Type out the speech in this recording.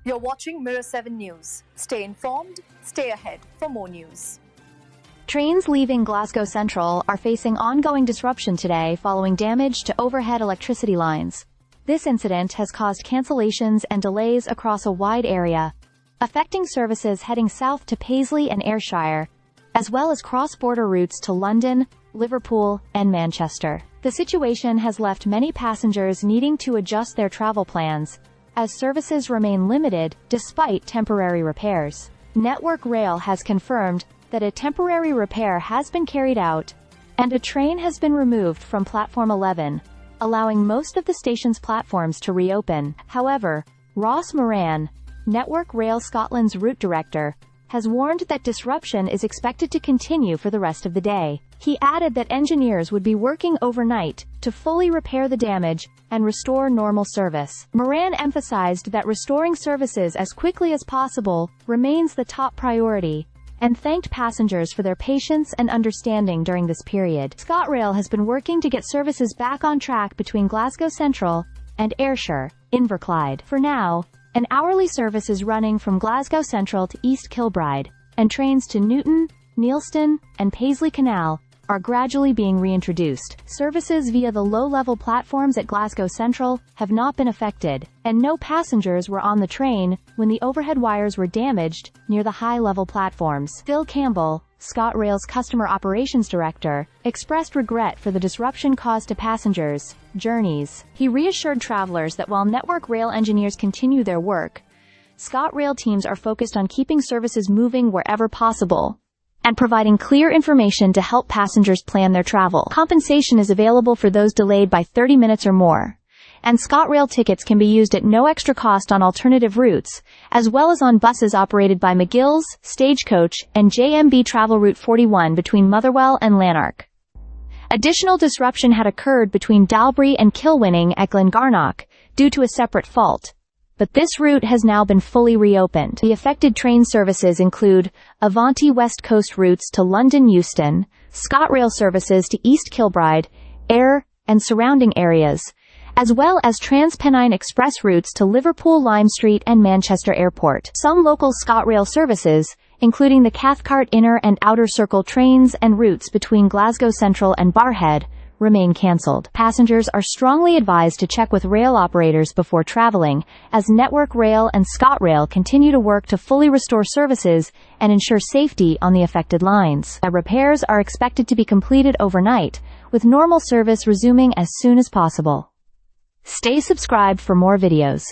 You're watching Mirror 7 News. Stay informed, stay ahead for more news. Trains leaving Glasgow Central are facing ongoing disruption today following damage to overhead electricity lines. This incident has caused cancellations and delays across a wide area, affecting services heading south to Paisley and Ayrshire, as well as cross-border routes to London, Liverpool, and Manchester. The situation has left many passengers needing to adjust their travel plans, as services remain limited despite temporary repairs. Network Rail has confirmed that a temporary repair has been carried out, and a train has been removed from Platform 11, allowing most of the station's platforms to reopen. However, Ross Moran, Network Rail Scotland's route director, has warned that disruption is expected to continue for the rest of the day. He added that engineers would be working overnight to fully repair the damage and restore normal service. Moran emphasized that restoring services as quickly as possible remains the top priority, and thanked passengers for their patience and understanding during this period. ScotRail has been working to get services back on track between Glasgow Central and Ayrshire, Inverclyde. For now, an hourly service is running from Glasgow Central to East Kilbride, and trains to Newton, Neilston, and Paisley Canal are gradually being reintroduced. Services via the low-level platforms at Glasgow Central have not been affected, and no passengers were on the train when the overhead wires were damaged near the high-level platforms. Phil Campbell, ScotRail's Customer Operations Director, expressed regret for the disruption caused to passengers' journeys. He reassured travelers that while Network Rail engineers continue their work, ScotRail teams are focused on keeping services moving wherever possible and providing clear information to help passengers plan their travel. Compensation is available for those delayed by 30 minutes or more, and ScotRail tickets can be used at no extra cost on alternative routes, as well as on buses operated by McGill's, Stagecoach, and JMB Travel Route 41 between Motherwell and Lanark. Additional disruption had occurred between Dalbury and Kilwinning at Glengarnock due to a separate fault, but this route has now been fully reopened. The affected train services include Avanti West Coast routes to London Euston, ScotRail services to East Kilbride, Ayr, and surrounding areas, as well as TransPennine Express routes to Liverpool Lime Street and Manchester Airport. Some local ScotRail services, including the Cathcart Inner and Outer Circle trains and routes between Glasgow Central and Barrhead, remain cancelled. Passengers are strongly advised to check with rail operators before traveling, as Network Rail and ScotRail continue to work to fully restore services and ensure safety on the affected lines. The repairs are expected to be completed overnight, with normal service resuming as soon as possible. Stay subscribed for more videos.